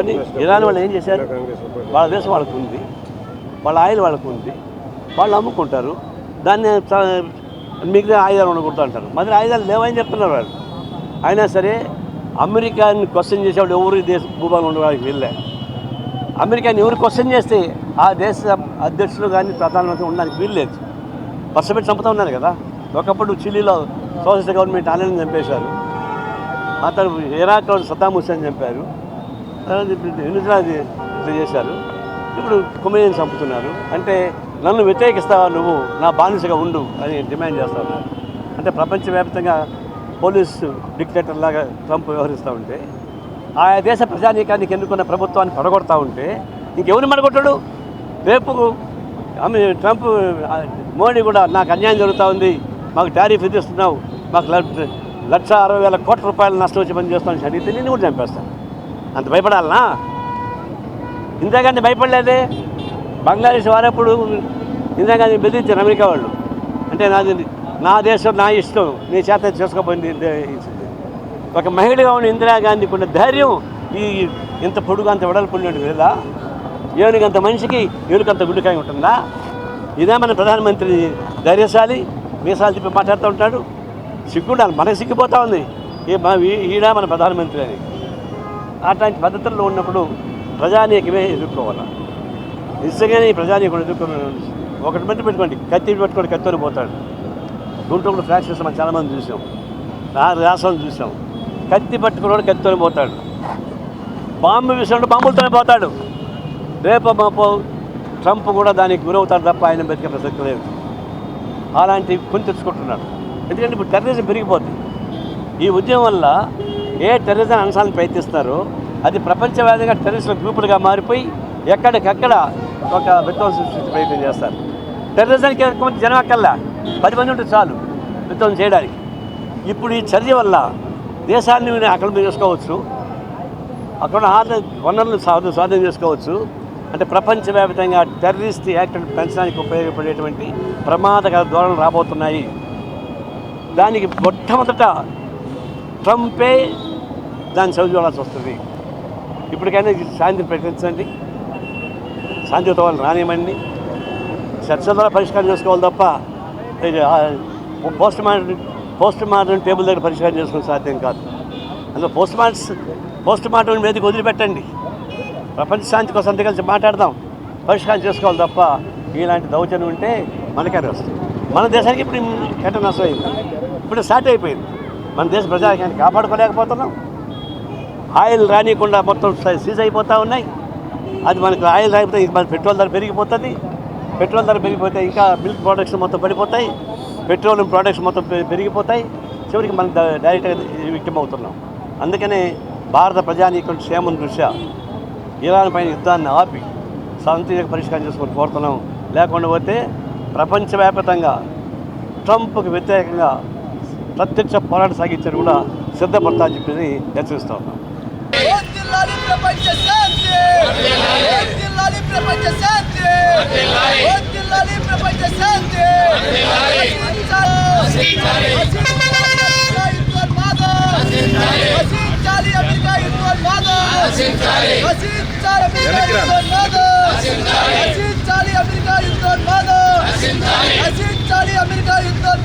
కానీ ఇరాన్ వాళ్ళు ఏం చేశారు? వాళ్ళ దేశం వాళ్ళకు ఉంది, వాళ్ళ ఆయిల్ వాళ్ళకు ఉంది, వాళ్ళు అమ్ముకుంటారు. దాన్ని మిగతా ఆయుధాలు ఉండకూడదు అంటారు. మరి ఆయుధాలు లేవని చెప్తున్నారు వాళ్ళు. అయినా సరే అమెరికాని క్వశ్చన్ చేసేవాళ్ళు ఎవరు దేశ భూభాగం ఉండడానికి వెళ్ళే. అమెరికాని ఎవరు క్వశ్చన్ చేస్తే ఆ దేశ అధ్యక్షులు కానీ ప్రధానమంత్రి ఉండడానికి వీల్లేదు. పర్సపెట్టి చంపుతూ ఉన్నారు కదా. ఒకప్పుడు చిలీలో సోషలిస్ట్ గవర్నమెంట్ ఆలయం చంపేశారు, ఆ తర్వాత ఇరాక్లో సద్దాం హుస్సేన్ చంపారు, వెనుజులాది ఇట్లా చేశారు. ఇప్పుడు ఖొమైనీని చంపుతున్నారు. అంటే నన్ను వ్యతిరేకిస్తావా, నువ్వు నా బానిసగా ఉండు అని డిమాండ్ చేస్తూ ఉన్నారు. అంటే ప్రపంచవ్యాప్తంగా పోలీసు డిక్టేటర్ లాగా ట్రంప్ వ్యవహరిస్తూ ఉంటే, ఆయా దేశ ప్రజానీకానికి ఎన్నుకున్న ప్రభుత్వాన్ని పడగొడతా ఉంటే ఇంకెవరిని పడగొట్టాడు? రేపు ట్రంప్ మోడీ కూడా నాకు అన్యాయం జరుగుతూ ఉంది, మాకు టారిఫ్ విధిస్తున్నావు, మాకు 1,60,000 కోట్ల రూపాయలు నష్టం వచ్చి పని చేస్తామని అడిగితే నేను కూడా చంపేస్తాను. అంత భయపడాలనా? ఇందిరాగాంధీ భయపడలేదే. బంగ్లాదేశ్ వారప్పుడు ఇందిరాగాంధీ బెదిరించారు అమెరికా వాళ్ళు. అంటే నా దేశం నా ఇష్టం, నీ చేత చేసుకోపోయింది. ఒక మహిళగా ఉన్న ఇందిరాగాంధీకి ఉన్న ధైర్యం ఇంత పొడుగు అంత వెడల్పుండేది లేదా? ఏనుగంత మనిషికి ఏనుకంత గుండెకాయ ఉంటుందా? ఇదే మన ప్రధానమంత్రి ధైర్యశాలి, మీసాలు తిప్పి మాట్లాడుతూ ఉంటాడు. సిగ్గుండాలి, మనకు సిగ్గిపోతూ ఉంది ఈడ మన ప్రధానమంత్రి అని. అట్లాంటి పద్ధతుల్లో ఉన్నప్పుడు ప్రజానీకమే ఎదుర్కోవాలి. నిజంగానే ఈ ప్రజానీకం ఎదుర్కొని ఒకటి మట్టి పెట్టుకోండి, కత్తి పెట్టుకోండి, కత్తిని పోతాడు. గుంటూరులో ఫ్రాక్చర్స్ మనం చాలామంది చూసాం, రాష్ట్రం చూసాం. కత్తి పట్టుకున్నాడు, కత్తితోనే పోతాడు. బాంబు విషయంలో బాంబులతోనే పోతాడు. రేపు మాపో ట్రంప్ కూడా దానికి గురవుతాడు తప్ప ఆయన బతికే ప్రసక్తి లేదు. అలాంటి కొని తెచ్చుకుంటున్నాడు. ఎందుకంటే ఇప్పుడు టెర్రరిజం పెరిగిపోతుంది. ఈ ఉద్యమం వల్ల ఏ టెర్రరిజం అంశాలను ప్రయత్నిస్తారో అది ప్రపంచవ్యాప్తంగా టెర్రరిస్టుల గ్రూపులుగా మారిపోయి ఎక్కడికక్కడ ఒక విధ్వంసం సృష్టి ప్రయత్నం చేస్తారు. టెర్రరిజానికి కొంతమంది జనం అక్కల్లా 10 మంది ఉంటే చాలు విధ్వంసం చేయడానికి. ఇప్పుడు ఈ చర్య వల్ల దేశాన్ని ఆక్రమణ చేసుకోవచ్చు, అక్కడ వనరులు స్వాధీనం చేసుకోవచ్చు. అంటే ప్రపంచవ్యాప్తంగా టెర్రరిస్ట్ యాక్ట్ పెంచడానికి ఉపయోగపడేటువంటి ప్రమాదకర ధోరణులు రాబోతున్నాయి. దానికి మొట్టమొదట ట్రంపే దాన్ని చదువుకోవాల్సి వస్తుంది. ఇప్పటికైనా శాంతిని ప్రకటించండి, శాంతియుత వాళ్ళు రానివ్వండి, చర్చల ద్వారా పరిష్కారం చేసుకోవాలి తప్ప పోస్ట్ మార్టం టేబుల్ దగ్గర పరిష్కారం చేసుకోవడం సాధ్యం కాదు. అందులో పోస్ట్ మార్టం మీదకి వదిలిపెట్టండి. ప్రపంచ శాంతి కోసం అంతా కలిసి మాట్లాడదాం, పరిష్కారం చేసుకోవాలి తప్ప ఇలాంటి దౌర్జన్యం ఉంటే మనకే వస్తుంది. మన దేశానికి ఇప్పుడు ఎట్ట నష్టం అయింది, ఇప్పుడు స్టార్ట్ అయిపోయింది. మన దేశ ప్రజానికాన్ని కాపాడుకోలేకపోతున్నాం. ఆయిల్ రానియకుండా మొత్తం సీజ్ అయిపోతూ ఉన్నాయి. అది మనకు ఆయిల్ రాకపోతే మన పెట్రోల్ ధర పెరిగిపోతుంది. పెట్రోల్ ధర పెరిగిపోతే ఇంకా మిల్క్ ప్రొడక్ట్స్ మొత్తం పడిపోతాయి, పెట్రోలియం ప్రొడక్ట్స్ మొత్తం పెరిగిపోతాయి. చివరికి మనం డైరెక్ట్గా విక్టిమ్ అవుతున్నాం. అందుకనే భారత ప్రజానీకం క్షేమం దృష్ట్యా ఇరాన్ పైన యుద్ధాన్ని ఆపి శాంతియుత పరిష్కారం చేసుకొని కోరుతున్నాం. లేకుండా పోతే ప్రపంచవ్యాప్తంగా ట్రంప్కి వ్యతిరేకంగా ప్రత్యక్ష పోరాటం సాగించారు కూడా సిద్ధపడతామని చెప్పి హెచ్చరిస్తూ ఉన్నాం. అమెరికా యుద్ధం